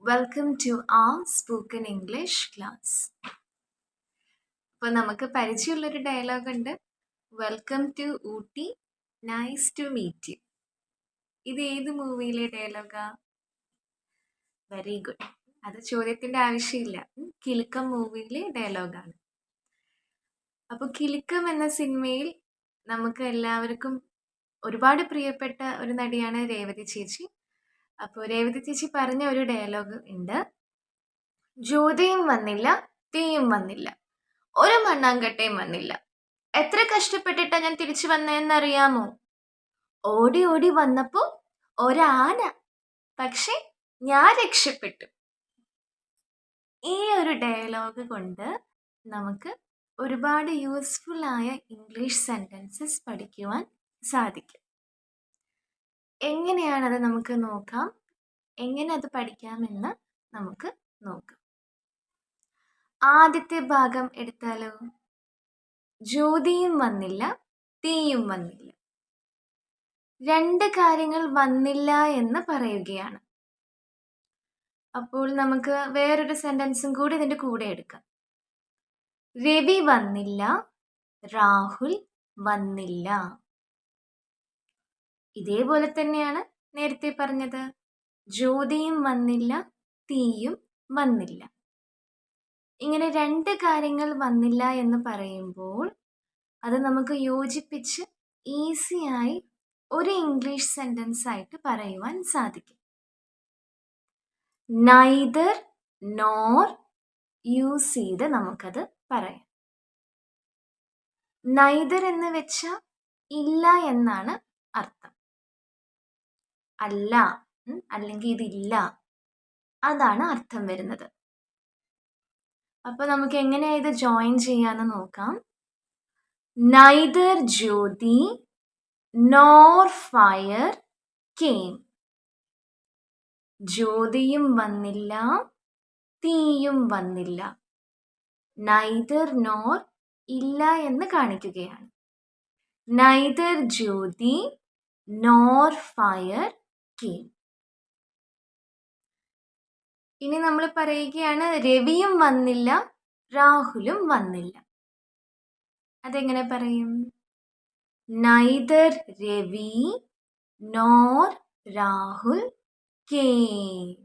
Welcome to our spoken English class. അപ്പോൾ നമുക്ക് പരിചയമുള്ളൊരു ഡയലോഗ് ഉണ്ട്. Welcome to Ooty, nice to meet you. ഇത് ഏത് മൂവിയിലെ ഡയലോഗാ? Very good. അത് ചോദ്യത്തിൻ്റെ ആവശ്യമില്ല. കിലുക്കം മൂവിയിലെ ഡയലോഗാണ്. അപ്പോൾ കിലുക്കം എന്ന സിനിമയിൽ നമുക്ക് എല്ലാവർക്കും ഒരുപാട് പ്രിയപ്പെട്ട ഒരു നടിയാണ് രേവതി ചേച്ചി. അപ്പോൾ രേവതി ചേച്ചി പറഞ്ഞ ഒരു ഡയലോഗ് ഉണ്ട്. ജ്യോതിയും വന്നില്ല, തീയും വന്നില്ല, ഒരു മണ്ണാങ്കട്ടയും വന്നില്ല. എത്ര കഷ്ടപ്പെട്ടിട്ടാ ഞാൻ തിരിച്ചു വന്നതെന്നറിയാമോ? ഓടി ഓടി വന്നപ്പോ ഒരാന, പക്ഷെ ഞാൻ രക്ഷപ്പെട്ടു. ഈ ഒരു ഡയലോഗ് കൊണ്ട് നമുക്ക് ഒരുപാട് യൂസ്ഫുൾ ആയ ഇംഗ്ലീഷ് സെന്റൻസസ് പഠിക്കുവാൻ സാധിക്കും. എങ്ങനെയാണത് നമുക്ക് നോക്കാം. എങ്ങനെ അത് പഠിക്കാമെന്ന് നമുക്ക് നോക്കാം. ആദ്യത്തെ ഭാഗം എടുത്താലോ? ജ്യോതിയും വന്നില്ല, തീയും വന്നില്ല. രണ്ട് കാര്യങ്ങൾ വന്നില്ല എന്ന് പറയുകയാണ്. അപ്പോൾ നമുക്ക് വേറൊരു സെന്റൻസും കൂടി ഇതിന്റെ കൂടെ എടുക്കാം. രവി വന്നില്ല, രാഹുൽ വന്നില്ല. ഇതേപോലെ തന്നെയാണ് നേരത്തെ പറഞ്ഞത്. ജ്യോതിയും വന്നില്ല, തീയും വന്നില്ല. ഇങ്ങനെ രണ്ട് കാര്യങ്ങൾ വന്നില്ല എന്ന് പറയുമ്പോൾ അത് നമുക്ക് യോജിപ്പിച്ച് ഈസിയായി ഒരു ഇംഗ്ലീഷ് സെന്റൻസ് ആയിട്ട് പറയുവാൻ സാധിക്കും. നൈദർ നോർ യൂസ് ചെയ്ത് നമുക്കത് പറയാം. നൈദർ എന്ന് വെച്ചാൽ ഇല്ല എന്നാണ് അർത്ഥം. അല്ല, അല്ലെങ്കിൽ ഇതില്ല, അതാണ് അർത്ഥം വരുന്നത്. അപ്പൊ നമുക്ക് എങ്ങനെയാ ഇത് ജോയിൻ ചെയ്യാന്ന് നോക്കാം. Neither Jyoti nor fire came. ജ്യോതിയും വന്നില്ല, തീയും വന്നില്ല. നൈദർ നോർ ഇല്ല എന്ന് കാണിക്കുകയാണ്. Neither Jyoti nor fire came. ഇനി നമ്മൾ പറയുകയാണ് രവിയും വന്നില്ല, രാഹുലും വന്നില്ല. അതെങ്ങനെ പറയും? Neither Ravi nor Rahul came.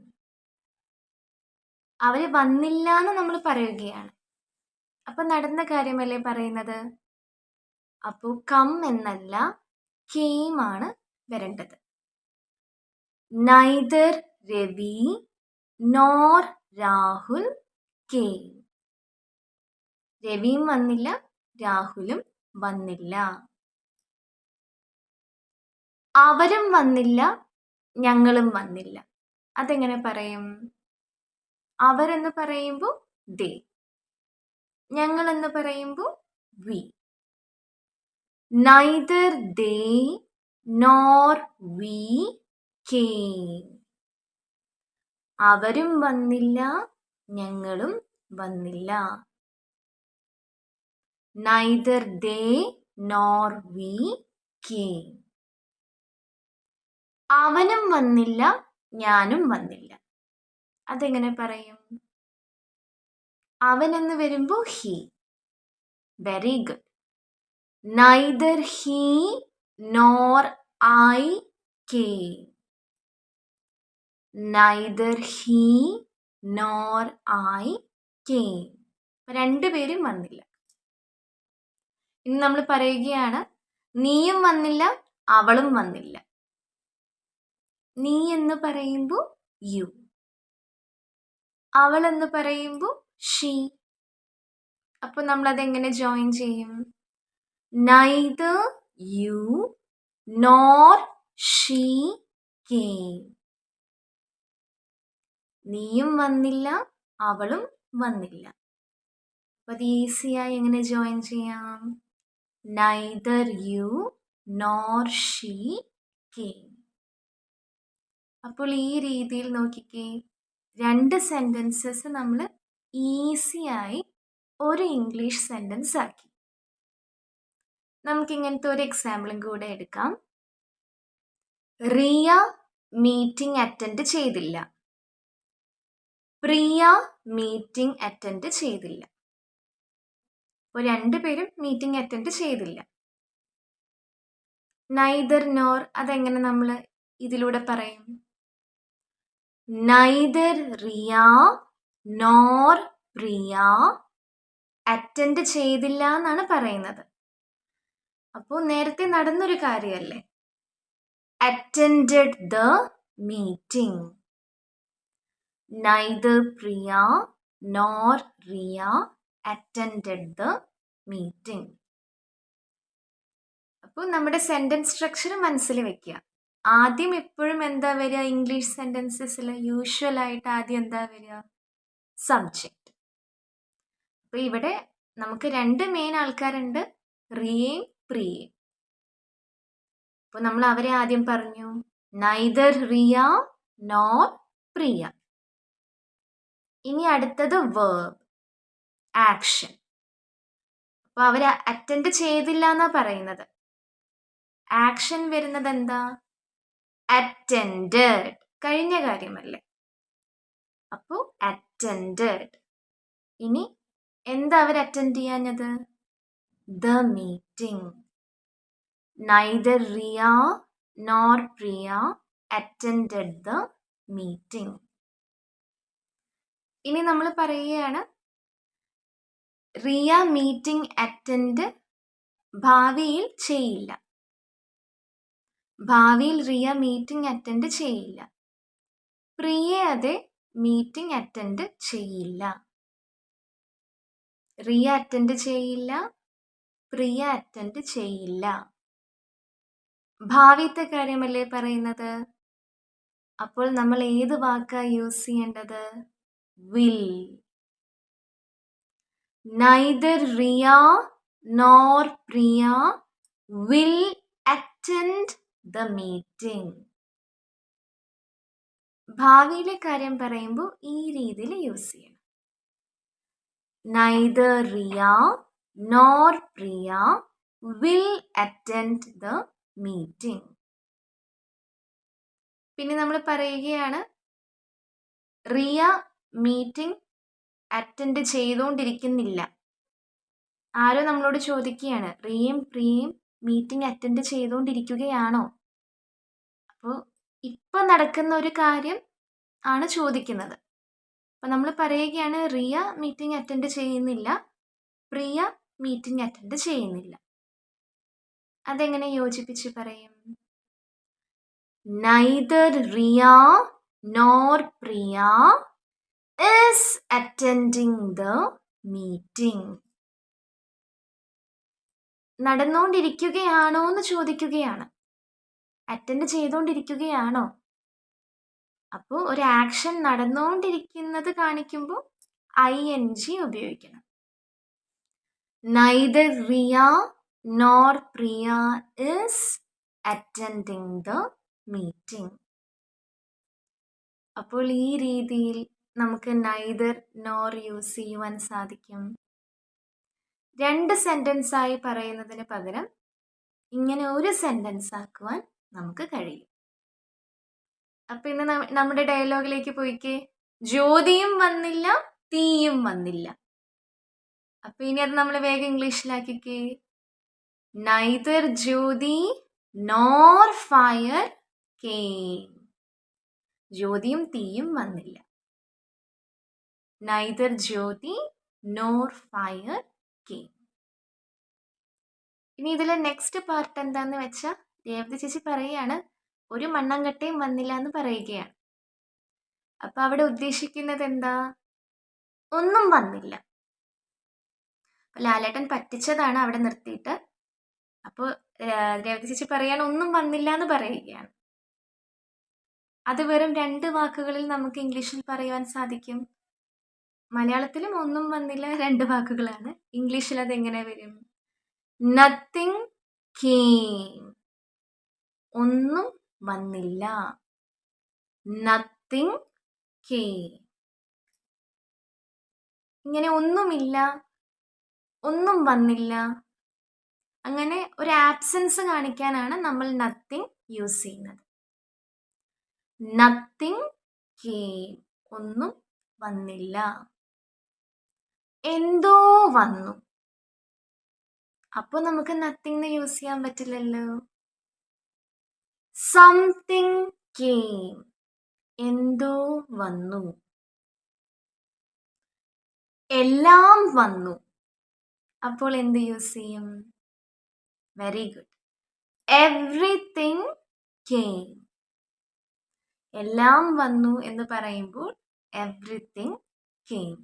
അവര് വന്നില്ല എന്ന് നമ്മൾ പറയുകയാണ്. അപ്പൊ നടന്ന കാര്യമല്ലേ പറയുന്നത്. അപ്പോ കം എന്നല്ല, കെയിം ആണ് വരേണ്ടത്. Neither Ravi nor Rahul came. രവിയും വന്നില്ല, രാഹുലും വന്നില്ല. അവരും വന്നില്ല, ഞങ്ങളും വന്നില്ല. അതെങ്ങനെ പറയും? അവരെന്ന് പറയുമ്പോൾ ദേ, ഞങ്ങൾ എന്ന് പറയുമ്പോൾ we. Neither they nor we came. അവരും വന്നില്ല, ഞങ്ങളും വന്നില്ല. Neither they nor we came. അവനും വന്നില്ല, ഞാനും വന്നില്ല. അതെങ്ങനെ പറയും? അവൻ എന്ന് വരുമ്പോൾ he. Very good. Neither he nor I came. Neither he nor I came. രണ്ടുപേരും വന്നില്ല. ഇനി നമ്മൾ പറയുകയാണ് നീയും വന്നില്ല, അവളും വന്നില്ല. നീ എന്ന് പറയുമ്പോൾ യു. അവൾ എന്ന് പറയുമ്പോൾ ഷീ. അപ്പൊ നമ്മൾ അതെങ്ങനെ ജോയിൻ ചെയ്യും? Neither you nor she came. നീയും വന്നില്ല, അവളും വന്നില്ല. അപ്പൊ അത് ഈസിയായി എങ്ങനെ ജോയിൻ ചെയ്യാം? Neither you nor she came. അപ്പോൾ ഈ രീതിയിൽ നോക്കിക്കേ, രണ്ട് സെന്റൻസസ് നമ്മൾ ഈസിയായി ഒരു ഇംഗ്ലീഷ് സെന്റൻസ് ആക്കി. നമുക്ക് ഇങ്ങനത്തെ ഒരു എക്സാമ്പിളും കൂടെ എടുക്കാം. റിയ മീറ്റിംഗ് അറ്റൻഡ് ചെയ്തില്ല. പ്രിയ മീറ്റിംഗ് അറ്റൻഡ് ചെയ്തില്ല. അപ്പോൾ രണ്ടുപേരും മീറ്റിംഗ് അറ്റൻഡ് ചെയ്തില്ല. നൈദർ നോർ അതെങ്ങനെ നമ്മൾ ഇതിലൂടെ പറയും? Neither Riya nor Priya attend ചെയ്തില്ല എന്നാണ് പറയുന്നത്. അപ്പോൾ നേരത്തെ നടന്നൊരു കാര്യമല്ലേ, attended the meeting. Neither Priya nor Riya attended the meeting. അപ്പോൾ നമ്മുടെ സെന്റൻസ് സ്ട്രക്ചർ മനസ്സിൽ വെക്കുക. ആദ്യം എപ്പോഴും എന്താ വരിക? ഇംഗ്ലീഷ് സെന്റൻസസിൽ യൂഷ്വലായിട്ട് ആദ്യം എന്താ വരിക? സബ്ജക്റ്റ്. അപ്പോൾ ഇവിടെ നമുക്ക് രണ്ട് മെയിൻ ആൾക്കാരുണ്ട്, റിയയും പ്രിയയും. അപ്പോൾ നമ്മൾ അവരെ ആദ്യം പറഞ്ഞു, നൈദർ റിയ നോർ പ്രിയ. ഇനി അടുത്തത് വേർബ്, ആക്ഷൻ. അപ്പോൾ അവർ അറ്റൻഡ് ചെയ്തില്ല എന്നാ പറയുന്നത്. ആക്ഷൻ വരുന്നത് എന്താ? അറ്റൻഡഡ്, കഴിഞ്ഞ കാര്യമല്ലേ. അപ്പോൾ അറ്റൻഡഡ്. ഇനി എന്താ അവർ അറ്റൻഡ് ചെയ്യാഞ്ഞത്? The meeting. Neither Riya nor Priya attended the meeting. ഇനി നമ്മൾ പറയുകയാണ്, റിയ മീറ്റിംഗ് അറ്റൻഡ് ഭാവിയിൽ ചെയ്യില്ല. ഭാവിയിൽ റിയ മീറ്റിംഗ് അറ്റൻഡ് ചെയ്യില്ല. പ്രിയ അതെ മീറ്റിംഗ് അറ്റൻഡ് ചെയ്യില്ല. റിയ അറ്റൻഡ് ചെയ്യില്ല, പ്രിയ അറ്റൻഡ് ചെയ്യില്ല. ഭാവിത്തെ കാര്യമല്ലേ പറയുന്നത്. അപ്പോൾ നമ്മൾ ഏത് വാക്കാ യൂസ് ചെയ്യേണ്ടത്? Will. Neither Riya nor Priya will attend the meeting. ഭാവിയിലെ കാര്യം പറയുമ്പോൾ ഈ രീതിയിൽ യൂസ് ചെയ്യണം. Neither Riya nor Priya will attend the meeting. പിന്നെ നമ്മൾ പറയുകയാണ്, റിയ മീറ്റിംഗ് അറ്റൻഡ് ചെയ്തുകൊണ്ടിരിക്കുന്നില്ല. ആരോ നമ്മളോട് ചോദിക്കുകയാണ്, റിയയും പ്രിയയും മീറ്റിംഗ് അറ്റൻഡ് ചെയ്തുകൊണ്ടിരിക്കുകയാണോ? അപ്പോൾ ഇപ്പം നടക്കുന്ന ഒരു കാര്യം ആണ് ചോദിക്കുന്നത്. അപ്പം നമ്മൾ പറയുകയാണ്, റിയ മീറ്റിംഗ് അറ്റൻഡ് ചെയ്യുന്നില്ല, പ്രിയ മീറ്റിംഗ് അറ്റൻഡ് ചെയ്യുന്നില്ല. അതെങ്ങനെ യോജിപ്പിച്ച് പറയും? Neither Riya nor Priya is attending the meeting. നടന്നുകൊണ്ടിരിക്കുകയാണോ എന്ന് ചോദിക്കുകയാണ്. അറ്റൻഡ് ചെയ്തുകൊണ്ടിരിക്കുകയാണോ? അപ്പോൾ ഒരു ആക്ഷൻ നടന്നുകൊണ്ടിരിക്കുന്നത് കാണിക്കുമ്പോൾ ING ഉപയോഗിക്കണം. Neither Riya nor Priya is attending the meeting. അപ്പോൾ ഈ രീതിയിൽ നമുക്ക് നൈദർ നോർ യൂസ് ചെയ്യുവാൻ സാധിക്കും. രണ്ട് സെന്റൻസ് ആയി പറയുന്നതിന് പകരം ഇങ്ങനെ ഒരു സെന്റൻസ് ആക്കുവാൻ നമുക്ക് കഴിയും. അപ്പൊ ഇന്ന് നമ്മുടെ ഡയലോഗിലേക്ക് പോയിക്കേ. ജ്യോതിയും വന്നില്ല, തീയും വന്നില്ല. അപ്പൊ ഇനി അത് നമ്മൾ വേഗം ഇംഗ്ലീഷിലാക്കിക്കേ. Neither Jyoti nor fire came. ജ്യോതിയും തീയും വന്നില്ല. Neither Jyoti nor fire came. ഇനി ഇതിലെ നെക്സ്റ്റ് പാർട്ട് എന്താന്ന് വെച്ചാൽ, രേവതി ചേച്ചി പറയുകയാണ്, ഒരു മണ്ണാങ്കട്ടയും വന്നില്ല എന്ന് പറയുകയാണ്. അപ്പൊ അവിടെ ഉദ്ദേശിക്കുന്നത് എന്താ? ഒന്നും വന്നില്ല. ലാലേട്ടൻ പറ്റിച്ചതാണ് അവിടെ നിർത്തിയിട്ട്. അപ്പോൾ രേവതി ചേച്ചി പറയാണ് ഒന്നും വന്നില്ല എന്ന് പറയുകയാണ്. അത് വെറും 2 വാക്കുകളിൽ നമുക്ക് ഇംഗ്ലീഷിൽ പറയുവാൻ സാധിക്കും. മലയാളത്തിലും ഒന്നും വന്നില്ല 2 വാക്കുകളാണ്. ഇംഗ്ലീഷിൽ അത് എങ്ങനെ വരും? Nothing came. ഒന്നും വന്നില്ല. Nothing came. ഇങ്ങനെ ഒന്നുമില്ല, ഒന്നും വന്നില്ല, അങ്ങനെ ഒരു ആബ്സെൻസ് കാണിക്കാനാണ് നമ്മൾ നത്തിങ് യൂസ് ചെയ്യുന്നത്. നത്തിങ് കെയിം, ഒന്നും വന്നില്ല. എന്തോ വന്നു. അപ്പോൾ നമുക്ക് നത്തിങ് യൂസ് ചെയ്യാൻ പറ്റില്ലല്ലോ. Something came. എന്തോ വന്നു. എല്ലാം വന്നു. അപ്പോൾ എന്ത് യൂസ് ചെയ്യും? Very good. Everything came. എല്ലാം വന്നു എന്ന് പറയുമ്പോൾ എവ്രിതിങ് came.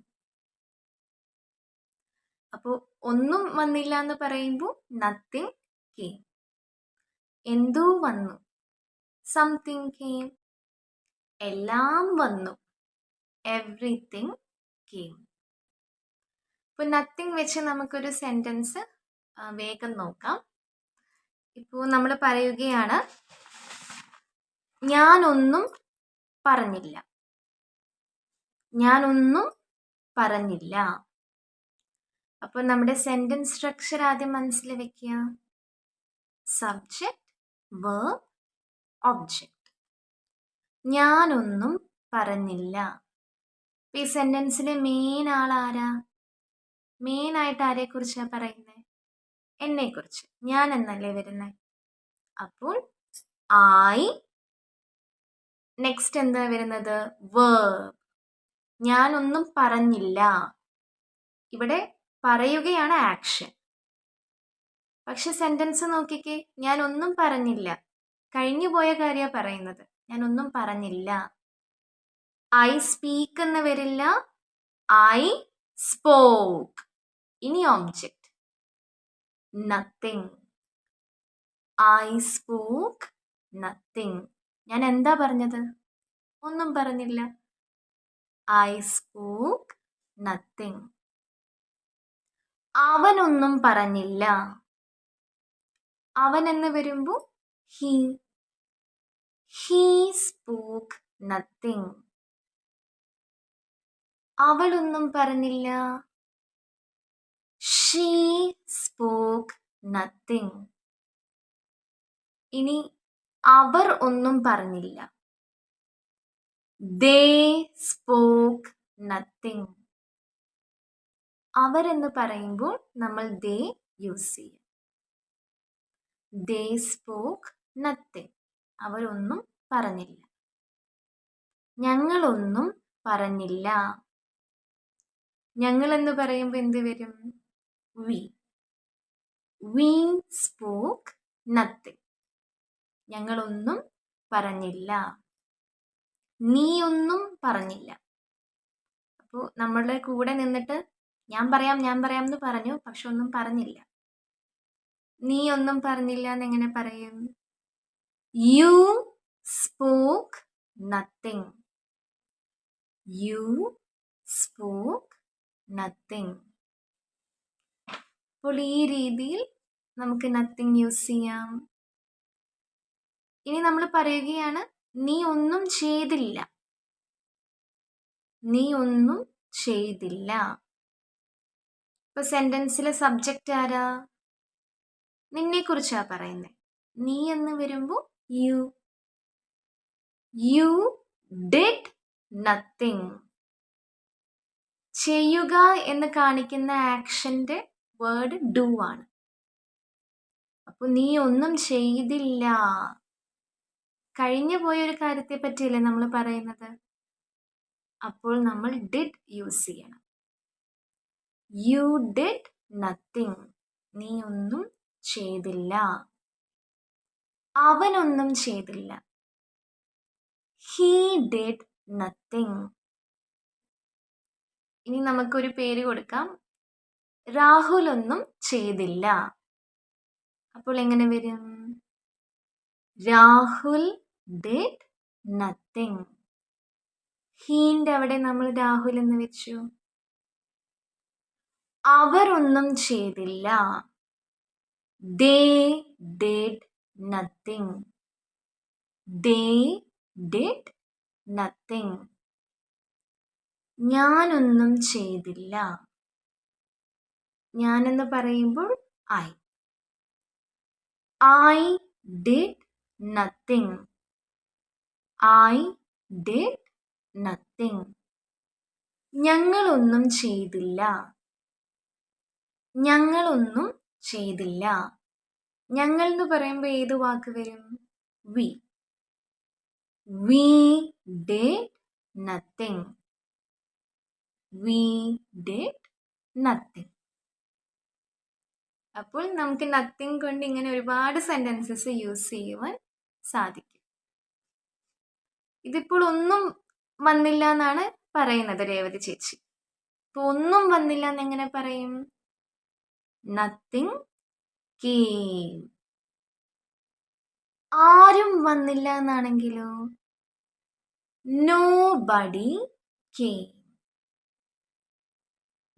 അപ്പോൾ ഒന്നും വന്നില്ല എന്ന് പറയുമ്പോൾ നത്തിങ് came. എന്തോ വന്നു. Something came. എല്ലാം വന്നു. Everything came. ഇപ്പോൾ നത്തിങ് വെച്ച് നമുക്കൊരു സെൻറ്റൻസ് വേഗം നോക്കാം. ഇപ്പോൾ നമ്മൾ പറയുകയാണ്, ഞാനൊന്നും പറഞ്ഞില്ല. ഞാനൊന്നും പറഞ്ഞില്ല. അപ്പോൾ നമ്മുടെ സെൻറ്റൻസ് സ്ട്രക്ചർ ആദ്യം മനസ്സിൽ വെക്കുക. Subject, verb, object. ഞാനൊന്നും പറഞ്ഞില്ല. ഈ സെൻറ്റൻസിലെ മെയിൻ ആളാരാ? മെയിനായിട്ട് ആരെക്കുറിച്ചാണ് പറയുന്നത്? എന്നെക്കുറിച്ച്. ഞാൻ എന്നല്ലേ വരുന്നത്. അപ്പോൾ ഐ. നെക്സ്റ്റ് എന്താ വരുന്നത്? വേർബ്. ഞാനൊന്നും പറഞ്ഞില്ല. ഇവിടെ പറയുകയാണ് ആക്ഷൻ. പക്ഷെ സെൻറ്റൻസ് നോക്കിക്കേ, ഞാനൊന്നും പറഞ്ഞില്ല. കഴിഞ്ഞു പോയ കാര്യമാണ് പറയുന്നത്. ഞാനൊന്നും പറഞ്ഞില്ല. ഐ സ്പീക്ക് എന്ന് വരില്ല. I spoke. ഇനി object nothing. I spoke nothing. ഞാൻ എന്താ പറഞ്ഞത്? ഒന്നും പറഞ്ഞില്ല. I spoke nothing. അവനൊന്നും പറഞ്ഞില്ല. അവൻ എന്ന് വരുമ്പോൾ ഹി. He spoke nothing. അവളൊന്നും പറഞ്ഞില്ല. She spoke nothing. ഇനി അവർ ഒന്നും പറഞ്ഞില്ല. They spoke nothing. അവരെന്ന് പറയുമ്പോൾ നമ്മൾ ദേ യൂസ് ചെയ്യും. They spoke nothing. അവരൊന്നും പറഞ്ഞില്ല. ഞങ്ങളൊന്നും പറഞ്ഞില്ല. ഞങ്ങൾ എന്ന് പറയുമ്പോൾ എന്ത് വരും? വി. We spoke nothing. ഞങ്ങളൊന്നും പറഞ്ഞില്ല. നീ ഒന്നും പറഞ്ഞില്ല. അപ്പോൾ നമ്മളുടെ കൂടെ നിന്നിട്ട് ഞാൻ പറയാം എന്ന് പറഞ്ഞു, പക്ഷെ ഒന്നും പറഞ്ഞില്ല. നീ ഒന്നും പറഞ്ഞില്ല എന്നെങ്ങനെ പറയും? U spoke nothing. U spoke nothing. അപ്പോൾ ഈ രീതിയിൽ നമുക്ക് നത്തിങ് യൂസ് ചെയ്യാം. ഇനി നമ്മൾ പറയുകയാണ്, നീ ഒന്നും ചെയ്തില്ല. നീ ഒന്നും ചെയ്തില്ല. ഇപ്പൊ സെന്റൻസിലെ സബ്ജക്റ്റ് ആരാ? നിന്നെ കുറിച്ചാ പറയുന്നത്. നീ എന്ന് വരുമ്പോൾ യു. You did nothing. ചെയ്യുക എന്ന് കാണിക്കുന്ന ആക്ഷന്റെ വേർഡ് ഡു ആണ്. അപ്പോൾ നീ ഒന്നും ചെയ്തില്ല. കഴിഞ്ഞു പോയ ഒരു കാര്യത്തെ പറ്റിയല്ലേ നമ്മൾ പറയുന്നത്. അപ്പോൾ നമ്മൾ ഡിഡ് യൂസ് ചെയ്യണം. You did nothing. നീ ഒന്നും ചെയ്തില്ല. അവനൊന്നും ചെയ്തില്ല. He did nothing. ഇനി നമുക്കൊരു പേര് കൊടുക്കാം. രാഹുൽ ഒന്നും ചെയ്തില്ല. അപ്പോൾ എങ്ങനെ വരും? Rahul did nothing. ഹീൻ്റെ അവിടെ നമ്മൾ രാഹുൽ എന്ന് വെച്ചു. അവർ ഒന്നും ചെയ്തില്ല. They did nothing. They did nothing. ഞാനൊന്നും ചെയ്തില്ല. ഞാനെന്ന് പറയുമ്പോൾ I. I did nothing. I did nothing. ഞങ്ങളൊന്നും ചെയ്തില്ല. ഞങ്ങളൊന്നും ചെയ്തില്ല. ഞങ്ങൾ എന്ന് പറയുമ്പോൾ ഏത് വാക്ക് വരും? We. We did nothing. We did nothing. അപ്പോൾ നമുക്ക് നത്തിങ് കൊണ്ട് ഇങ്ങനെ ഒരുപാട് സെന്റൻസസ് യൂസ് ചെയ്യുവാൻ സാധിക്കും. ഇതിപ്പോൾ ഒന്നും വന്നില്ല എന്നാണ് പറയുന്നത് രേവതി ചേച്ചി. ഇപ്പൊ ഒന്നും വന്നില്ല എന്ന് എങ്ങനെ പറയും? Nothing came. ആരും വന്നില്ല എന്നാണെങ്കിലോ? Nobody came.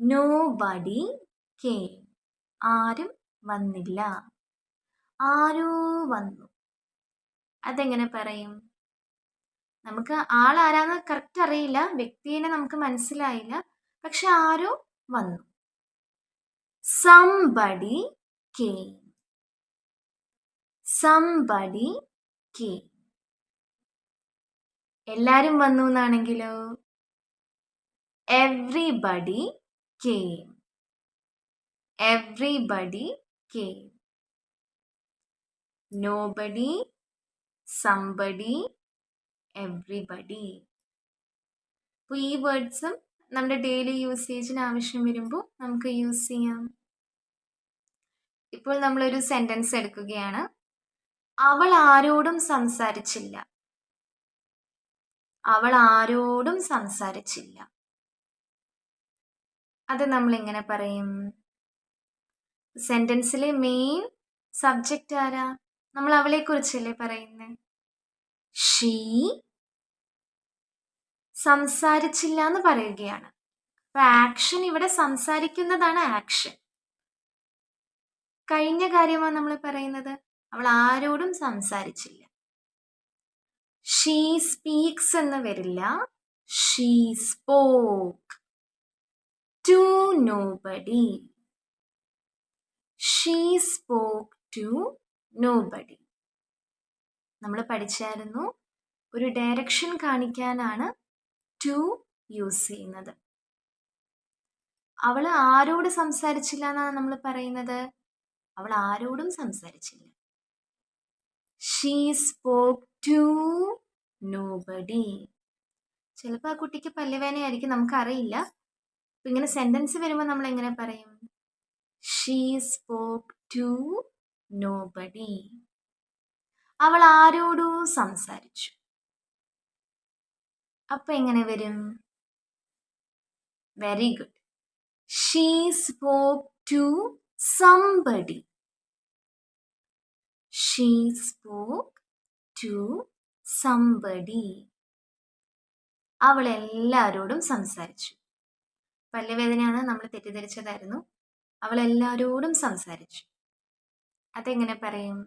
Nobody came. ആരും വന്നില്ല. ആരോ വന്നു. അതെങ്ങനെ പറയും? നമുക്ക് ആളാരാന്ന് കറക്റ്റ് അറിയില്ല, വ്യക്തിയെ നമുക്ക് മനസ്സിലായില്ല, പക്ഷെ ആരോ വന്നു. Somebody came. Somebody came. എല്ലാരും വന്നു എന്നാണെങ്കിലോ? Everybody came. Everybody came. Nobody, somebody, everybody. അപ്പോൾ ഈ വേർഡ്സും നമ്മുടെ ഡെയിലി യൂസേജിന് ആവശ്യം വരുമ്പോൾ നമുക്ക് യൂസ് ചെയ്യാം. ഇപ്പോൾ നമ്മളൊരു സെന്റൻസ് എടുക്കുകയാണ്. അവൾ ആരോടും സംസാരിച്ചില്ല. അവൾ ആരോടും സംസാരിച്ചില്ല. അത് നമ്മൾ എങ്ങനെ പറയും? സെന്റൻസിലെ മെയിൻ സബ്ജക്റ്റ് ആരാ? നമ്മൾ അവളെ കുറിച്ചല്ലേ പറയുന്നത്. ഷീ സംസാരിച്ചില്ല എന്ന് പറയുകയാണ്. അപ്പൊ ആക്ഷൻ ഇവിടെ സംസാരിക്കുന്നതാണ് ആക്ഷൻ. കഴിഞ്ഞ കാര്യമാണ് നമ്മൾ പറയുന്നത്. അവൾ ആരോടും സംസാരിച്ചില്ല. ഷീ സ്പീക്സ് എന്ന് വരില്ല. She spoke to nobody. She spoke to nobody. നമ്മൾ പഠിച്ചായിരുന്നു, ഒരു ഡയറക്ഷൻ കാണിക്കാനാണ് ടു യൂസ് ചെയ്യുന്നത്. അവൾ ആരോട് സംസാരിച്ചില്ല എന്നാണ് നമ്മൾ പറയുന്നത്. അവൾ ആരോടും സംസാരിച്ചില്ല. She spoke to nobody. ചിലപ്പോൾ ആ കുട്ടിക്ക് പല്ലുവേദനയായിരിക്കും, നമുക്കറിയില്ല. അപ്പം ഇങ്ങനെ സെന്റൻസ് വരുമ്പോൾ നമ്മൾ എങ്ങനെ പറയും? She spoke to nobody. അവൾ ആരോടോ സംസാരിച്ചു. അപ്പൊ എങ്ങനെ വരും? Very good. She spoke to somebody. She spoke to somebody. അവൾ എല്ലാവരോടും സംസാരിച്ചു. പല്ലുവേദനയാണ്, നമ്മൾ തെറ്റിദ്ധരിച്ചതായിരുന്നു. അവൾ എല്ലാവരോടും സംസാരിച്ചു. അതെങ്ങനെ പറയും?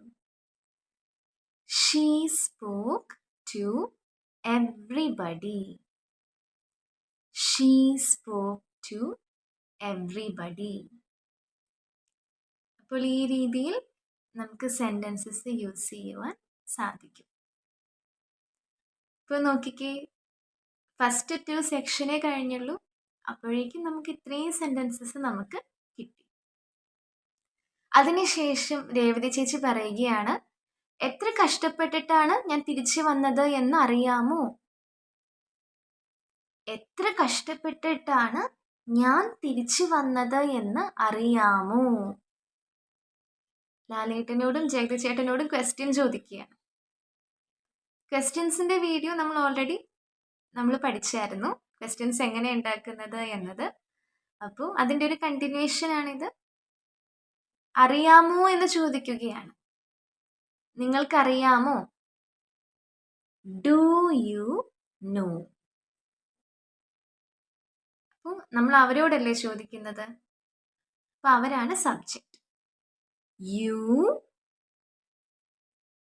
She spoke to everybody. She spoke to everybody. അപ്പോൾ ഈ രീതിയിൽ നമുക്ക് സെന്റൻസസ് യൂസ് ചെയ്യുവാൻ സാധിക്കും. ഇപ്പോൾ നോക്കിക്കേ, ഫസ്റ്റ് 2 സെക്ഷനേ കഴിഞ്ഞുള്ളൂ, അപ്പോഴേക്കും നമുക്ക് ഇത്രയും സെന്റൻസസ് നമുക്ക് കിട്ടി. അതിനുശേഷം രേവതി ചേച്ചി പറയുകയാണ്, എത്ര കഷ്ടപ്പെട്ടിട്ടാണ് ഞാൻ തിരിച്ചു വന്നത് എന്ന് അറിയാമോ? എത്ര കഷ്ടപ്പെട്ടിട്ടാണ് ഞാൻ തിരിച്ചു വന്നത് എന്ന് അറിയാമോ? ലാലേട്ടനോടും ജഗതി ചേട്ടനോടും ക്വസ്റ്റ്യൻ ചോദിക്കുകയാണ്. ക്വസ്റ്റ്യൻസിന്റെ വീഡിയോ നമ്മൾ ഓൾറെഡി പഠിച്ചായിരുന്നു, ക്വസ്റ്റ്യൻസ് എങ്ങനെ ഉണ്ടാക്കുന്നത് എന്നത്. അപ്പോൾ അതിൻ്റെ ഒരു കണ്ടിന്യൂഷൻ ആണിത്. അറിയാമോ എന്ന് ചോദിക്കുകയാണ്. നിങ്ങൾക്കറിയാമോ? Do you no? അപ്പോൾ നമ്മൾ അവരോടല്ലേ ചോദിക്കുന്നത്, അപ്പോൾ അവരാണ് സബ്ജക്റ്റ്. യു.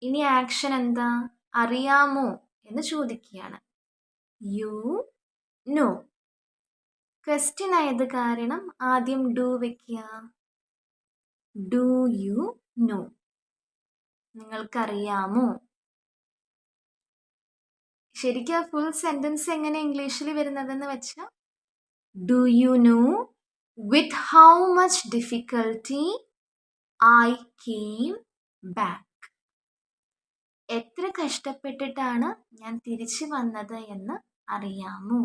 ഇനി ആക്ഷൻ എന്താ? അറിയാമോ എന്ന് ചോദിക്കുകയാണ്. You know. ക്വസ്റ്റ്യൻ ആയത് കാരണം ആദ്യം ഡു വെക്കുക. Do you no? നിങ്ങൾക്കറിയാമോ? ശരിക്കും ഫുൾ സെന്റൻസ് എങ്ങനെ ഇംഗ്ലീഷിൽ വരുന്നതെന്ന് വെച്ചാൽ, do you know with how much difficulty I came back? എത്ര കഷ്ടപ്പെട്ടിട്ടാണ് ഞാൻ തിരിച്ചു വന്നത് എന്ന് അറിയാമോ?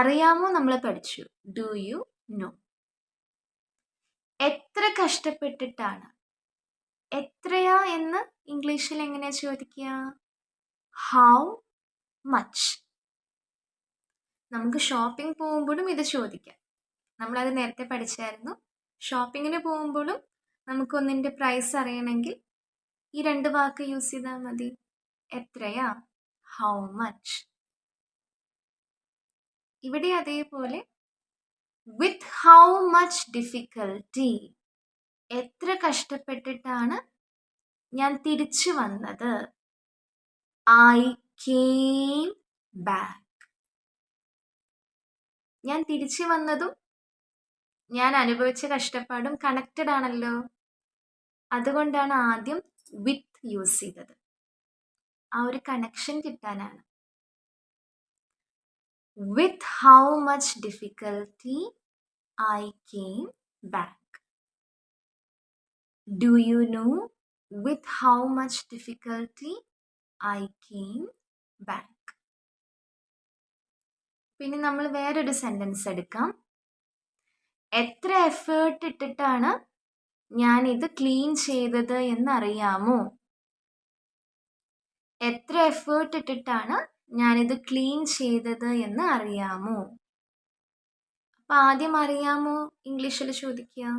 അറിയാമോ നമ്മൾ പഠിച്ചു. Do you no. എത്ര കഷ്ടപ്പെട്ടിട്ടാണ്, എത്രയാ എന്ന് ഇംഗ്ലീഷിൽ എങ്ങനെയാ ചോദിക്കുക? How much. നമുക്ക് ഷോപ്പിംഗ് പോകുമ്പോഴും ഇത് ചോദിക്കാം. നമ്മളത് നേരത്തെ പഠിച്ചായിരുന്നു. ഷോപ്പിങ്ങിന് പോകുമ്പോഴും നമുക്കൊന്നിൻ്റെ പ്രൈസ് അറിയണമെങ്കിൽ ഈ 2 വാക്ക് യൂസ് ചെയ്താൽ മതി. എത്രയാ? How much. ഇവിടെ അതേപോലെ വിത്ത് ഹൗ മച്ച് ഡിഫിക്കൽട്ടി, എത്ര കഷ്ടപ്പെട്ടിട്ടാണ് ഞാൻ തിരിച്ചു വന്നത്. I came back. ഞാൻ തിരിച്ചു വന്നതും ഞാൻ അനുഭവിച്ച കഷ്ടപ്പാടും കണക്റ്റഡ് ആണല്ലോ. അതുകൊണ്ടാണ് ആദ്യം വിത്ത് യൂസ് ചെയ്തത്. ആ ഒരു കണക്ഷൻ കിട്ടാനാണ്. വിത്ത് how much difficulty I came back. Do you know with how much difficulty I came back. പിന്നെ നമ്മൾ വേറൊരു സെൻറ്റൻസ് എടുക്കാം. എത്ര എഫേർട്ട് ഇട്ടിട്ടാണ് ഞാൻ ഇത് ക്ലീൻ ചെയ്തത് എന്നറിയാമോ? എത്ര എഫേർട്ട് ഇട്ടിട്ടാണ് ഞാനിത് ക്ലീൻ ചെയ്തത് എന്ന് അറിയാമോ? അപ്പം ആദ്യം അറിയാമോ ഇംഗ്ലീഷിൽ ചോദിക്കുക.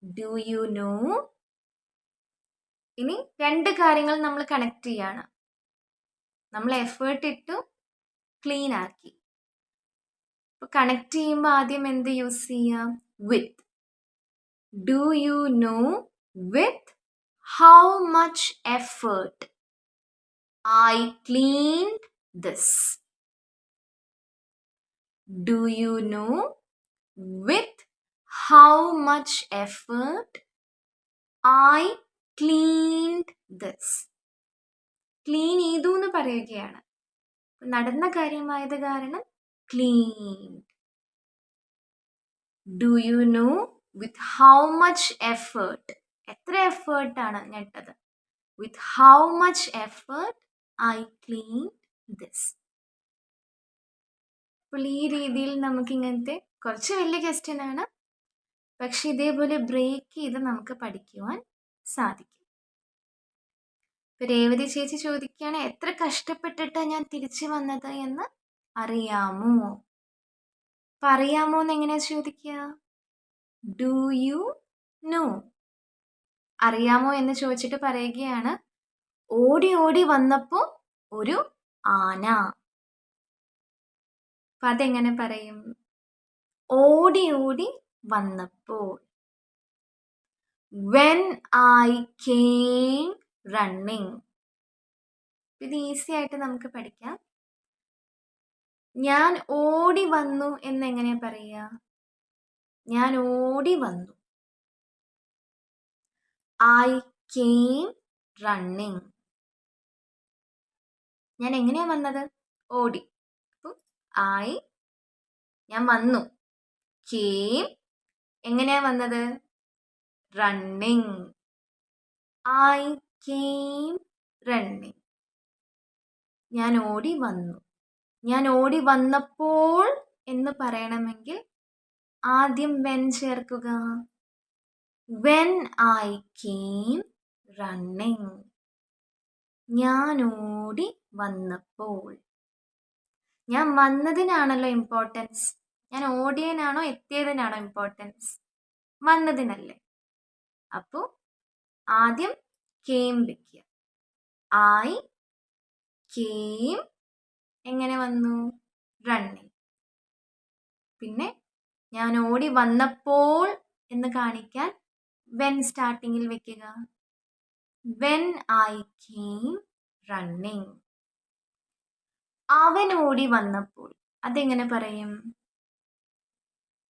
Do you no. ഇനി 2 കാര്യങ്ങൾ നമ്മൾ കണക്ട് ചെയ്യാണ്. നമ്മൾ എഫേർട്ട് ഇട്ടു, ക്ലീൻ ആക്കി. അപ്പോൾ കണക്ട് ചെയ്യുമ്പോൾ ആദ്യം എന്ത് യൂസ് ചെയ്യാം? With. Do you know with how much effort I cleaned this? Do you know with how much effort I cleaned this? Clean ചെയ്തു എന്ന് പറയുകയാണ്. നടന്ന കാര്യമായത് കാരണം cleaned. Do you know with how much effort? എത്ര എഫേർട്ടാണ് ഞെട്ടത്? With how much effort I cleaned this. അപ്പോൾ ഈ രീതിയിൽ നമുക്ക് ഇങ്ങനത്തെ കുറച്ച് വലിയ ക്വസ്റ്റ്യൻ ആണ്, പക്ഷെ ഇതേപോലെ ബ്രേക്ക് ചെയ്ത് നമുക്ക് പഠിക്കുവാൻ സാധിക്കും. ഇപ്പോൾ രേവതി ചേച്ചി ചോദിക്കുകയാണ്, എത്ര കഷ്ടപ്പെട്ടിട്ടാണ് ഞാൻ തിരിച്ചു വന്നത് എന്ന് അറിയാമോ? അപ്പം അറിയാമോ എന്ന് എങ്ങനെയാ ചോദിക്കുക? Do you no. അറിയാമോ എന്ന് ചോദിച്ചിട്ട് പറയുകയാണ്, ഓടി ഓടി വന്നപ്പോൾ ഒരു ആന. അപ്പം അതെങ്ങനെ പറയും? ഓടി ഓടി വന്നപ്പോൾ. When I came running. ഇത് ഈസി ആയിട്ട് നമുക്ക് പഠിക്കാം. ഞാൻ ഓടി വന്നു എന്നെങ്ങനെയാ പറയുക? ഞാൻ ഓടി വന്നു. I came running. ഞാൻ എങ്ങനെയാ വന്നത്? ഓടി. അപ്പം ഞാൻ വന്നു. കെയിം എങ്ങനെയാ വന്നത്? റണ്ണിങ്. I came running. ഞാൻ ഓടി വന്നു. ഞാൻ ഓടി വന്നപ്പോൾ എന്ന് പറയണമെങ്കിൽ ആദ്യം വെൻ ചേർക്കുക. When I came running. ഞാൻ ഓടി വന്നപ്പോൾ. ഞാൻ വന്നതിനാണല്ലോ ഇമ്പോർട്ടൻസ്. ഞാൻ ഓടിയതിനാണോ എത്തിയതിനാണോ ഇമ്പോർട്ടൻസ്? വന്നതിനല്ലേ. അപ്പോൾ ആദ്യം കെയിം വയ്ക്കുക. ഐ കെയിം എങ്ങനെ വന്നു? റണ്ണിങ്. പിന്നെ ഞാൻ ഓടി വന്നപ്പോൾ എന്ന് കാണിക്കാൻ വെൻ സ്റ്റാർട്ടിങ്ങിൽ വെക്കുക. When I came running. അവൻ ഓടി വന്നപ്പോൾ അതെങ്ങനെ പറയും?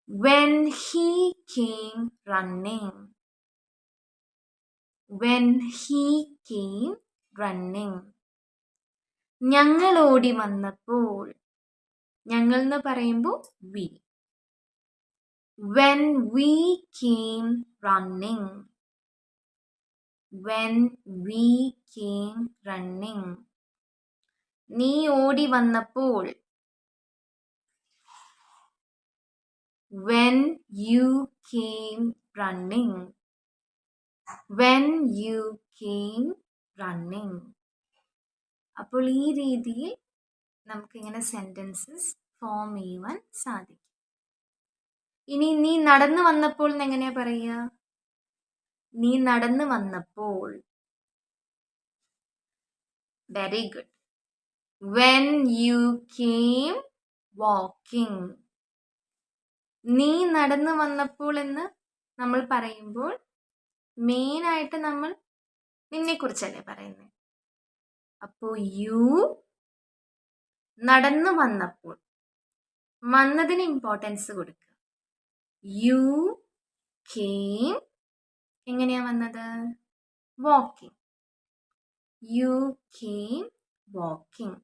When he came running. When he came running. ഞങ്ങൾ ഓടി വന്നപ്പോൾ. ഞങ്ങൾ എന്ന് പറയുമ്പോൾ we. When we came running. When we came running. നീ ഓടി വന്നപ്പോൾ. When you came running. When you came running. അപ്പോൾ ഈ രീതിയിൽ നമുക്കിങ്ങനെ സെൻറ്റൻസസ് ഫോം ചെയ്യുവാൻ സാധിക്കും. ഇനി നീ നടന്നു വന്നപ്പോൾ എങ്ങനെയാ പറയുക? നീ നടന്നു വന്നപ്പോൾ. Very good. When you came walking. നീ നടന്നു വന്നപ്പോൾ എന്ന് നമ്മൾ പറയുമ്പോൾ മെയിനായിട്ട് നമ്മൾ നിന്നെക്കുറിച്ചല്ലേ പറയുന്നത്. അപ്പോൾ യു നടന്നു വന്നപ്പോൾ വന്നതിന് ഇമ്പോർട്ടൻസ് കൊടുക്കുക. യു കെയിം എങ്ങനെയാ വന്നത്? വാക്കിംഗ്. You came walking.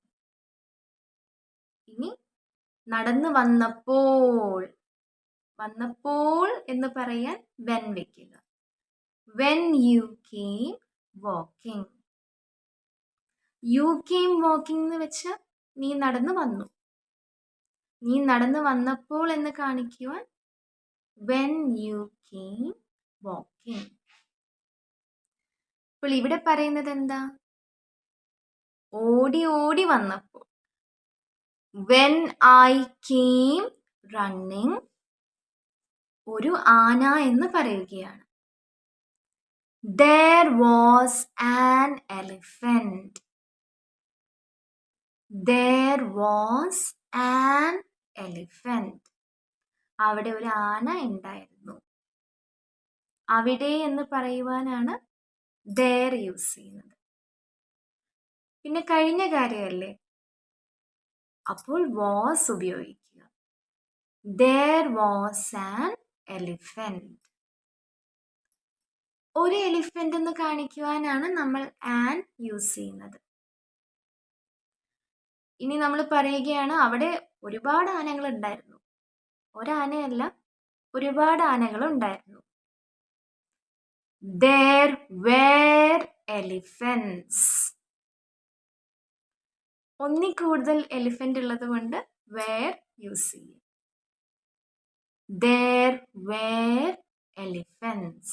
ഇനി നടന്നു വന്നപ്പോൾ. വന്നപ്പോൾ എന്ന് പറയാൻ വെൻ വെക്കുക. When you came walking. You came walking എന്ന് വെച്ചാൽ നീ നടന്നു വന്നു. നീ നടന്നു വന്നപ്പോൾ എന്ന് കാണിക്കുവാൻ വെൻ യു കെയിം വാക്കിംഗ്. അപ്പോൾ ഇവിടെ പറയുന്നത് എന്താ? ഓടി ഓടി വന്നപ്പോൾ. When I came running. ഒരു ആന എന്ന് പറയുകയാണ്. There was an elephant. There was an elephant. അവിടെ ഒരു ആന ഉണ്ടായിരുന്നു. അവിടെ എന്ന് പറയുവാനാണ് there യൂസ് ചെയ്യുന്നത്. പിന്നെ കഴിഞ്ഞ കാര്യമല്ലേ, അപ്പോൾ was ഉപയോഗിക്കുക. There was an elephant. ഒരു എലിഫന്റ് എന്ന് കാണിക്കുവാനാണ് നമ്മൾ ആൻ യൂസ് ചെയ്യുന്നത്. ഇനി നമ്മൾ പറയുകയാണ് അവിടെ ഒരുപാട് ആനകൾ ഉണ്ടായിരുന്നു. ഒരാനയല്ല, ഒരുപാട് ആനകൾ ഉണ്ടായിരുന്നു. There were elephants. ഒന്നിൽ കൂടുതൽ എലിഫന്റ് ഉള്ളത് കൊണ്ട് were യൂസ് ചെയ്യും. There were elephants.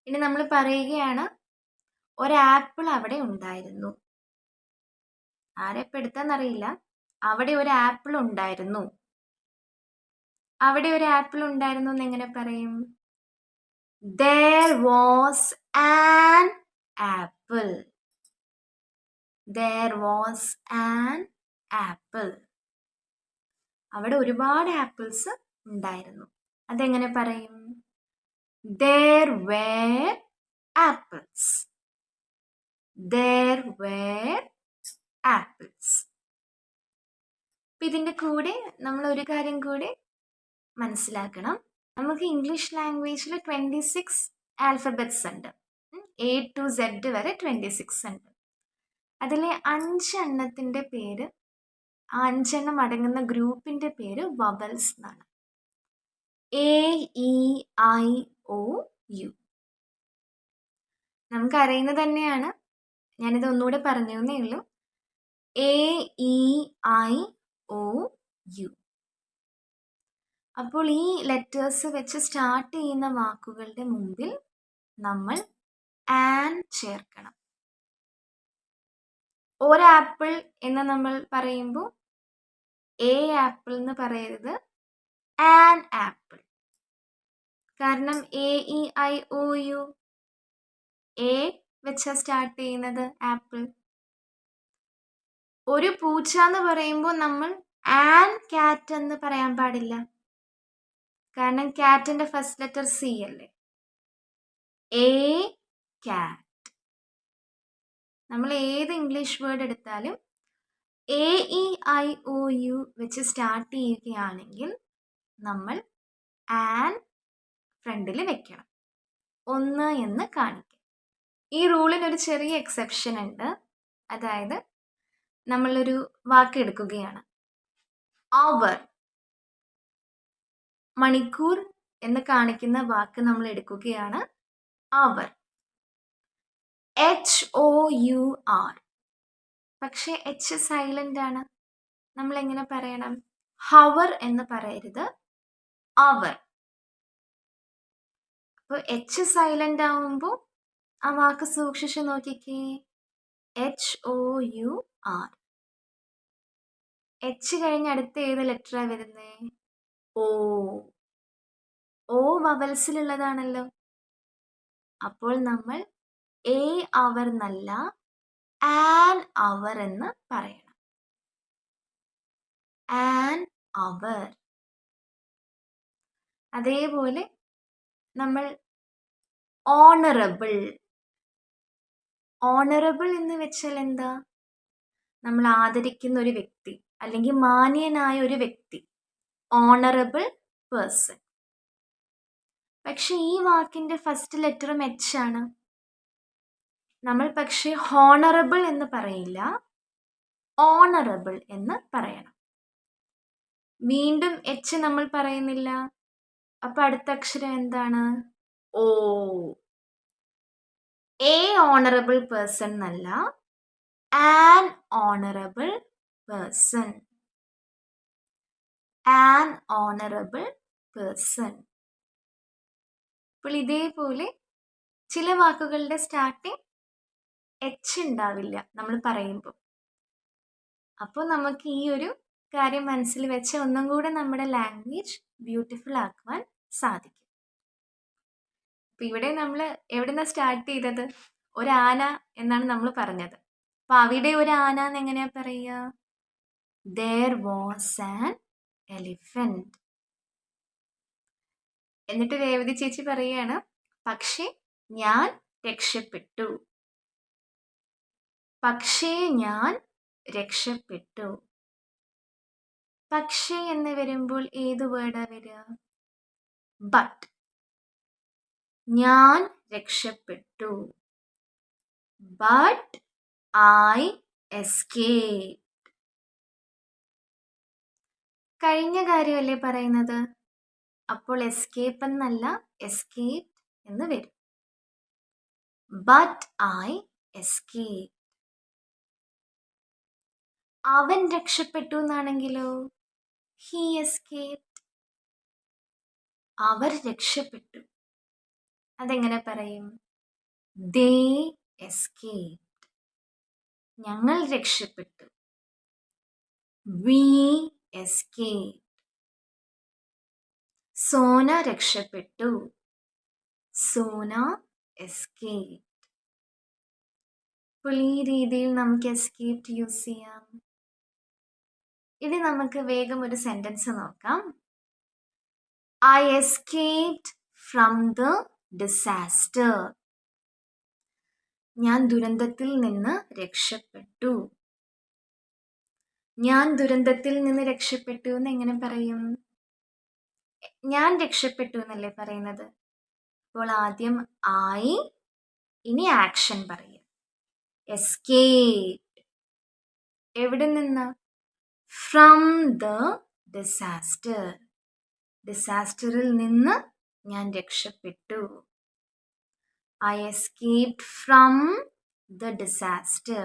ഇനി നമ്മൾ പറയുകയാണ് ഒരാപ്പിൾ അവിടെ ഉണ്ടായിരുന്നു. ആരെപ്പം എടുത്താന്നറിയില്ല. അവിടെ ഒരു ആപ്പിൾ ഉണ്ടായിരുന്നു. അവിടെ ഒരു ആപ്പിൾ ഉണ്ടായിരുന്നു എന്ന് എങ്ങനെ പറയും? There was an apple. There was an apple. അവിടെ ഒരുപാട് ആപ്പിൾസ് ഉണ്ടായിരുന്നു. അതെങ്ങനെ പറയും? There were apples. There were apples. ഇതിൻ്റെ കൂടെ നമ്മൾ ഒരു കാര്യം കൂടെ മനസ്സിലാക്കണം. നമുക്ക് ഇംഗ്ലീഷ് ലാംഗ്വേജിൽ 26 ആൽഫബറ്റ്സ് ഉണ്ട്. A to Z വരെ 26 ഉണ്ട്. അതിലെ 5 എണ്ണത്തിൻ്റെ പേര്, 5 എണ്ണം അടങ്ങുന്ന ഗ്രൂപ്പിൻ്റെ പേര് വവൽസ് എന്നാണ്. AEIOU. നമുക്കറിയുന്നത് തന്നെയാണ്, ഞാനിത് ഒന്നുകൂടെ പറഞ്ഞു എന്നേ ഉള്ളൂ. AEIOU. അപ്പോൾ ഈ ലെറ്റേഴ്സ് വെച്ച് സ്റ്റാർട്ട് ചെയ്യുന്ന വാക്കുകളുടെ മുമ്പിൽ നമ്മൾ ആൻ ചേർക്കണം. ഒരാപ്പിൾ എന്ന് നമ്മൾ പറയുമ്പോൾ എ ആപ്പിൾ എന്ന് പറയരുത്, ആൻ ആപ്പിൾ. കാരണം AEIOU എ വെച്ചാ സ്റ്റാർട്ട് ചെയ്യുന്നത് ആപ്പിൾ. ഒരു പൂച്ച എന്ന് പറയുമ്പോൾ നമ്മൾ ആൻ കാറ്റ് എന്ന് പറയാൻ പാടില്ല. കാരണം കാറ്റിന്റെ ഫസ്റ്റ് ലെറ്റർ സി അല്ലേ. എ കാറ്റ്. നമ്മൾ ഏത് ഇംഗ്ലീഷ് വേർഡ് എടുത്താലും AEIOU വെച്ച് സ്റ്റാർട്ട് ചെയ്യുകയാണെങ്കിൽ നമ്മൾ ആൻ ഫ്രണ്ടിൽ വെക്കണം, 1 എന്ന് കാണിക്കും. ഈ റൂളിനൊരു ചെറിയ എക്സെപ്ഷൻ ഉണ്ട്. അതായത് നമ്മളൊരു വാക്ക് എടുക്കുകയാണ്. അവർ. മണിക്കൂർ എന്ന് കാണിക്കുന്ന വാക്ക് നമ്മൾ എടുക്കുകയാണ്. അവർ. HOUR. പക്ഷേ എച്ച് സൈലന്റ് ആണ്. നമ്മൾ എങ്ങനെ പറയണം? ഹവർ എന്ന് പറയരുത്, അവർ. അപ്പോൾ എച്ച് സൈലന്റ് ആവുമ്പോൾ ആ വാക്ക് സൂക്ഷിച്ച് നോക്കിക്കേ. HOUR. എച്ച് കഴിഞ്ഞ് അടുത്ത ഏത് ലെറ്ററാ വരുന്നേ? ഓ. ഓ വവൽസിലുള്ളതാണല്ലോ. അപ്പോൾ നമ്മൾ എ അവർ എന്നല്ല, ആൻ അവർ എന്ന് പറയണം. An hour. അതേപോലെ നമ്മൾ ഓണറബിൾ. ഓണറബിൾ എന്ന് വെച്ചാൽ എന്താ? നമ്മൾ ആദരിക്കുന്ന ഒരു വ്യക്തി അല്ലെങ്കിൽ മാന്യനായ ഒരു വ്യക്തി, ഓണറബിൾ പേഴ്സൺ. പക്ഷെ ഈ വാക്കിന്റെ ഫസ്റ്റ് ലെറ്ററും എച്ച് ആണ്. നമ്മൾ പക്ഷെ ഹോണറബിൾ എന്ന് പറയില്ല, ഓണറബിൾ എന്ന് പറയണം. വീണ്ടും എച്ച് നമ്മൾ പറയുന്നില്ല. അപ്പൊ അടുത്ത അക്ഷരം എന്താണ്? ഓ. എ ഓണറബിൾ പേഴ്സൺ എന്നല്ല, an honourable person. An honourable person. അപ്പോൾ ഇതേപോലെ ചില വാക്കുകളുടെ സ്റ്റാർട്ടിങ് എച്ച് ഉണ്ടാവില്ല നമ്മൾ പറയുമ്പോൾ. അപ്പോൾ നമുക്ക് ഈ ഒരു കാര്യം മനസ്സിൽ വെച്ച് ഒന്നും കൂടെ നമ്മുടെ ലാംഗ്വേജ് ബ്യൂട്ടിഫുൾ ആക്കുവാൻ സാധിക്കും. അപ്പം ഇവിടെ നമ്മൾ എവിടെ നിന്നാണ് സ്റ്റാർട്ട് ചെയ്തത്? ഒരു ആന എന്നാണ് നമ്മൾ പറഞ്ഞത്. അപ്പം അവിടെ ഒരു ആന എന്ന് എങ്ങനെയാ പറയുക? There was an elephant. എന്നിട്ട് രേവതി ചേച്ചി പറയുകയാണ്, പക്ഷേ ഞാൻ രക്ഷപ്പെട്ടു. പക്ഷേ ഞാൻ രക്ഷപ്പെട്ടു. പക്ഷേ എന്ന് വരുമ്പോൾ ഏത് വേർഡാ വരിക? ബട്ട്. ഞാൻ രക്ഷപ്പെട്ടു. But I escaped. കഴിഞ്ഞ കാര്യമല്ലേ പറയുന്നത്? അപ്പോൾ എസ്കേപ്പ് എന്നല്ല, എസ്കേപ്ഡ് എന്ന് വരും. But I escaped. അവൻ രക്ഷപ്പെട്ടു എന്നാണെങ്കിലോ? He escaped. അവർ രക്ഷപ്പെട്ടു. അതെങ്ങനെ പറയും? They escaped. ഞങ്ങൾ രക്ഷപ്പെട്ടു. We escaped. സോന രക്ഷപ്പെട്ടു. സോന എസ്കേപ്ഡ്. അപ്പോൾ ഈ രീതിയിൽ നമുക്ക് എസ്കേപ്ഡ് യൂസ് ചെയ്യാം. ഇനി നമുക്ക് വേഗം ഒരു സെന്റൻസ് നോക്കാം. I escaped from the disaster. ഞാൻ ദുരന്തത്തിൽ നിന്ന് രക്ഷപ്പെട്ടു. ഞാൻ ദുരന്തത്തിൽ നിന്ന് രക്ഷപ്പെട്ടു എന്ന് എങ്ങനെ പറയും? ഞാൻ രക്ഷപ്പെട്ടു എന്നല്ലേ പറയുന്നത്. അപ്പോൾ ആദ്യം I, ഇനി ആക്ഷൻ പറയും. എസ്കേപ്ഡ്. എവിടെ നിന്ന്? From the disaster. ഡിസാസ്റ്ററിൽ നിന്ന് ഞാൻ രക്ഷപ്പെട്ടു. I escaped from the disaster.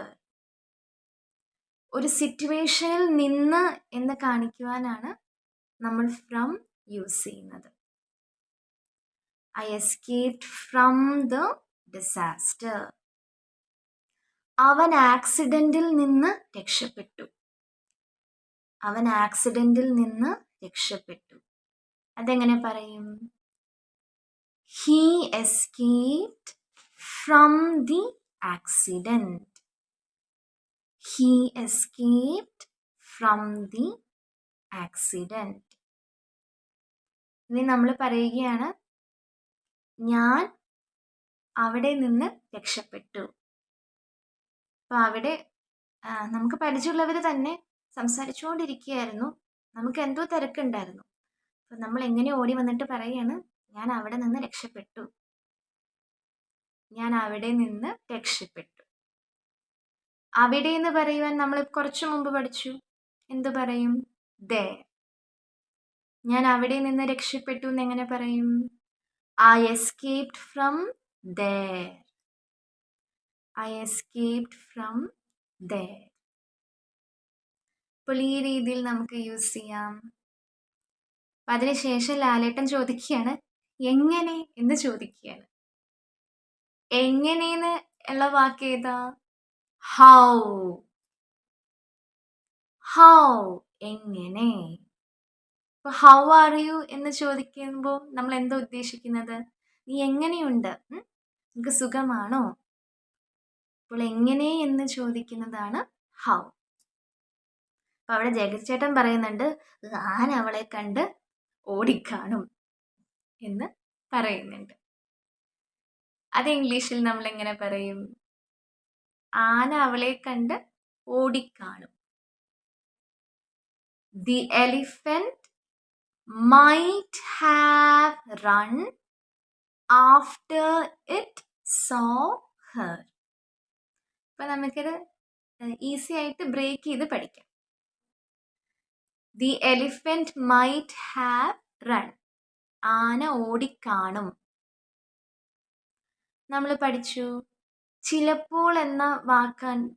ഒരു സിറ്റുവേഷനിൽ നിന്ന് എന്ന് കാണിക്കുവാനാണ് നമ്മൾ ഫ്രം യൂസ് ചെയ്യുന്നത്. I escaped from the disaster. അവൻ ആക്സിഡന്റിൽ നിന്ന് രക്ഷപ്പെട്ടു. അവൻ ആക്സിഡന്റിൽ നിന്ന് രക്ഷപ്പെട്ടു. അതെങ്ങനെ പറയും? He escaped from the accident. He escaped from the accident. ഇനി നമ്മൾ പറയുകയാണ്, ഞാൻ അവിടെ നിന്ന് രക്ഷപ്പെട്ടു. അപ്പം അവിടെ നമുക്ക് പരിചയമുള്ളവർ തന്നെ സംസാരിച്ചുകൊണ്ടിരിക്കുകയായിരുന്നു. നമുക്ക് എന്തോ തിരക്കുണ്ടായിരുന്നു. അപ്പം നമ്മൾ എങ്ങനെ ഓടി വന്നിട്ട് പറയുകയാണ്, ഞാൻ അവിടെ നിന്ന് രക്ഷപ്പെട്ടു. ഞാൻ അവിടെ നിന്ന് രക്ഷപ്പെട്ടു. അവിടെ എന്ന് പറയുവാൻ നമ്മൾ കുറച്ചു മുമ്പ് പഠിച്ചു. എന്ത് പറയും? there. ഞാൻ അവിടെ നിന്ന് രക്ഷപ്പെട്ടു എന്ന് എങ്ങനെ പറയും? I escaped from there. I escaped from there. അപ്പോൾ ഈ രീതിയിൽ നമുക്ക് യൂസ് ചെയ്യാം. അപ്പം അതിനുശേഷം ലാലേട്ടൻ ചോദിക്കുകയാണ് എങ്ങനെ എന്ന് ചോദിക്കുകയാണ്. എങ്ങനെയെന്ന് ഉള്ള വാക്ക് ഏതാ? ഹൗ. ഹൗ, എങ്ങനെ. അപ്പോൾ ഹൗ ആർ യു എന്ന് ചോദിക്കുമ്പോൾ നമ്മൾ എന്താ ഉദ്ദേശിക്കുന്നത്? നീ എങ്ങനെയുണ്ട്? നിനക്ക് സുഖമാണോ? അപ്പോൾ എങ്ങനെ എന്ന് ചോദിക്കുന്നതാണ് ഹൗ. അപ്പോൾ അവിടെ ജഗതി ചേട്ടൻ പറയുന്നുണ്ട് ആന അവളെ കണ്ട് ഓടിക്കാണും എന്ന് പറയുന്നുണ്ട്. അത് ഇംഗ്ലീഷിൽ നമ്മൾ എങ്ങനെ പറയും? ആന അവളെ കണ്ട് ഓടിക്കാണും. The elephant might have run after it saw her. അപ്പോൾ നമുക്കിത് ഈസി ആയിട്ട് ബ്രേക്ക് ചെയ്ത് പഠിക്കാം. The elephant might have run. ആന ഓടിക്കാണും. നമ്മൾ പഠിച്ചു ചിലപ്പോൾ എന്ന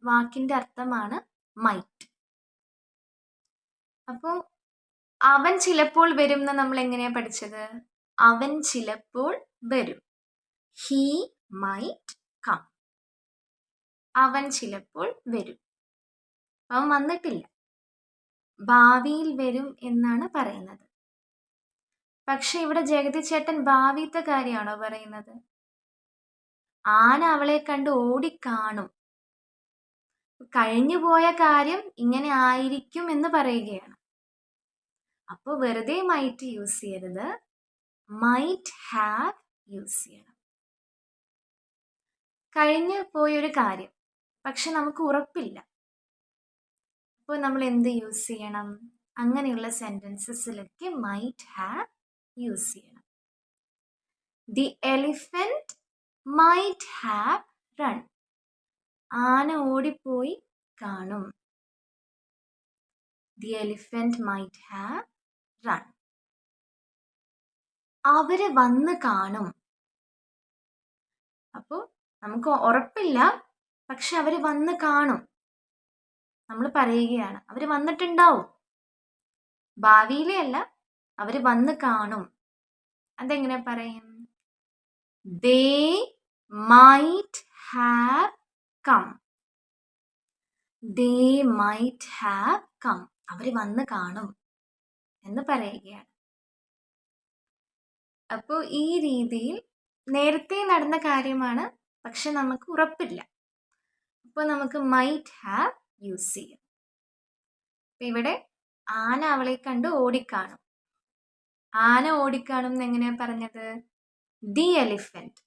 വാക്കിൻ്റെ അർത്ഥമാണ് മൈറ്റ്. അപ്പോൾ അവൻ ചിലപ്പോൾ വരും എന്ന് നമ്മൾ എങ്ങനെയാണ് പഠിച്ചത്? അവൻ ചിലപ്പോൾ വരും. He might come. അവൻ ചിലപ്പോൾ വരും. അവൻ വന്നിട്ടില്ല, ഭാവിയിൽ വരും എന്നാണ് പറയുന്നത്. പക്ഷെ ഇവിടെ ജഗതി ചേട്ടൻ ഭാവിത്തെ കാര്യമാണോ പറയുന്നത്? ആന അവളെ കണ്ട് ഓടിക്കാണും. കഴിഞ്ഞു പോയ കാര്യം ഇങ്ങനെ ആയിരിക്കും എന്ന് പറയുകയാണ്. അപ്പോൾ വെറുതെ മൈറ്റ് യൂസ് ചെയ്യരുത്, മൈറ്റ് ഹാവ് യൂസ് ചെയ്യണം. കഴിഞ്ഞു പോയൊരു കാര്യം പക്ഷെ നമുക്ക് ഉറപ്പില്ല, അപ്പോൾ നമ്മൾ എന്ത് യൂസ് ചെയ്യണം? അങ്ങനെയുള്ള സെൻറ്റൻസസിലൊക്കെ മൈറ്റ് ഹാവ് യൂസ് ചെയ്യണം. The elephant might have run. ആന ഓടിപ്പോയി കാണും. The elephant might have run. അവര് വന്ന് കാണും. അപ്പോൾ നമുക്ക് ഉറപ്പില്ല, പക്ഷെ അവര് വന്ന് കാണും. നമ്മൾ പറയുകയാണ് അവര് വന്നിട്ടുണ്ടാവും, ഭാവിയിലേ അല്ല, അവര് വന്ന് കാണും. അതെങ്ങനെ പറയും? They might have come. They might have come. അവര് വന്ന് കാണും എന്ന് പറയുകയാണ്. അപ്പോൾ ഈ രീതിയിൽ നേരത്തെ നടന്ന കാര്യമാണ്, പക്ഷെ നമുക്ക് ഉറപ്പില്ല, അപ്പോൾ നമുക്ക് മൈറ്റ് ഹാവ് യൂസ് ചെയ്യാം. അപ്പം ഇവിടെ ആന അവളെ കണ്ട് ഓടിക്കാണും. ആന ഓടിക്കാണും എന്ന് എങ്ങനെയാണ് പറഞ്ഞത്? The elephant.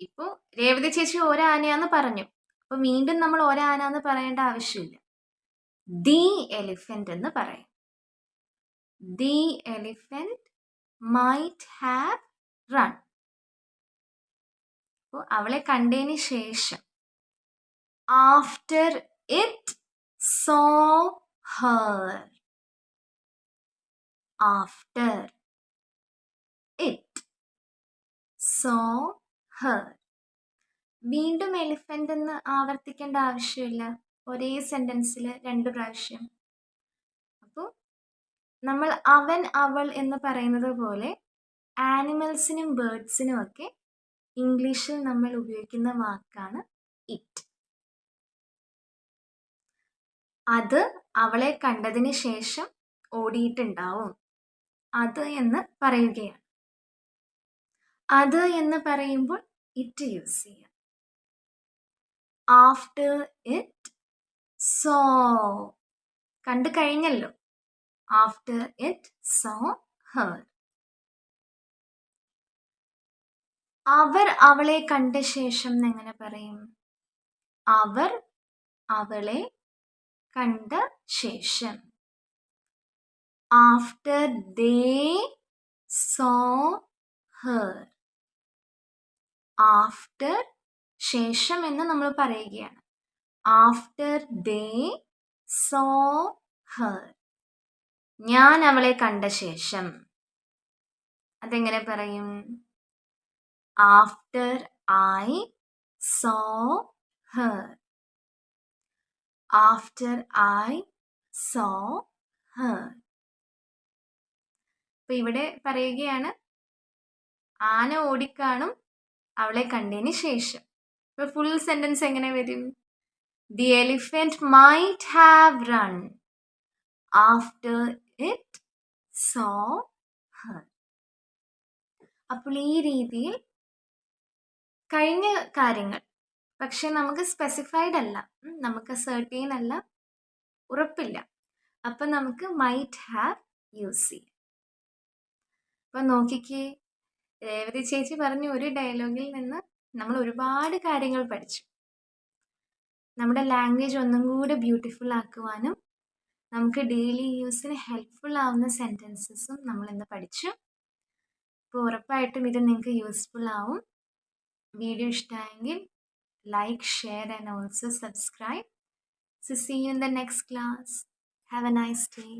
ഇപ്പോൾ രേവതി ചേച്ചി ഒരാനയാന്ന് പറഞ്ഞു, അപ്പോൾ വീണ്ടും നമ്മൾ ഒരാനാന്ന് പറയേണ്ട ആവശ്യമില്ല, ദി എലിഫന്റ് എന്ന് പറയാം. The elephant might have run. അപ്പോൾ അവളെ കണ്ടതിന് ശേഷം after it saw her. After it saw Har. വീണ്ടും എലിഫന്റ് എന്ന് ആവർത്തിക്കേണ്ട ആവശ്യമില്ല, ഒരേ സെൻറ്റൻസിൽ 2 പ്രാവശ്യം. അപ്പോൾ നമ്മൾ അവൻ അവൾ എന്ന് പറയുന്നത് പോലെ ആനിമൽസിനും ബേർഡ്സിനും ഒക്കെ ഇംഗ്ലീഷിൽ നമ്മൾ ഉപയോഗിക്കുന്ന വാക്കാണ് ഇറ്റ്. അത് അവളെ കണ്ടതിന് ശേഷം ഓടിയിട്ടുണ്ടാവും, അത് എന്ന് പറയുകയാണ്. അത് എന്ന് പറയുമ്പോൾ ഇറ്റ് യൂസ് ചെയ്യാം. After it saw. കണ്ടു കഴിഞ്ഞല്ലോ. After it saw her. അവർ അവളെ കണ്ട ശേഷം എങ്ങനെ പറയും? അവർ അവളെ കണ്ട ശേഷം. After they saw her. After ശേഷം എന്ന് നമ്മൾ പറയുകയാണ്. After they saw her. ഞാൻ അവളെ കണ്ട ശേഷം. അതെങ്ങനെ പറയും? After I saw her. After I saw her. അപ്പൊ ഇവിടെ പറയുകയാണ് ആന ഓടിക്കാണും അവളെ കണ്ടതിന് ശേഷം. ഇപ്പൊ ഫുൾ സെന്റൻസ് എങ്ങനെ വരും? The elephant might have run after it saw Har. അപ്പോൾ ഈ രീതിയിൽ കഴിഞ്ഞ കാര്യങ്ങൾ, പക്ഷെ നമുക്ക് സ്പെസിഫൈഡ് അല്ല, നമുക്ക് സെർട്ടൈൻ അല്ല, ഉറപ്പില്ല. അപ്പം നമുക്ക് മൈറ്റ് ഹാവ് യൂസ് ചെയ്യാം. അപ്പം നോക്കിക്കേ, രേവതി ചേച്ചി പറഞ്ഞ ഒരു ഡയലോഗിൽ നിന്ന് നമ്മൾ ഒരുപാട് കാര്യങ്ങൾ പഠിച്ചു. നമ്മുടെ ലാംഗ്വേജ് ഒന്നും കൂടെ ബ്യൂട്ടിഫുൾ ആക്കുവാനും നമുക്ക് ഡെയിലി യൂസിന് ഹെൽപ്ഫുൾ ആവുന്ന സെൻറ്റൻസസും നമ്മൾ ഇന്ന് പഠിച്ചു. അപ്പോൾ ഉറപ്പായിട്ടും ഇത് നിങ്ങൾക്ക് യൂസ്ഫുൾ ആവും. വീഡിയോ ഇഷ്ടമായെങ്കിൽ like, share and also subscribe. So see you in the next class. Have a nice day.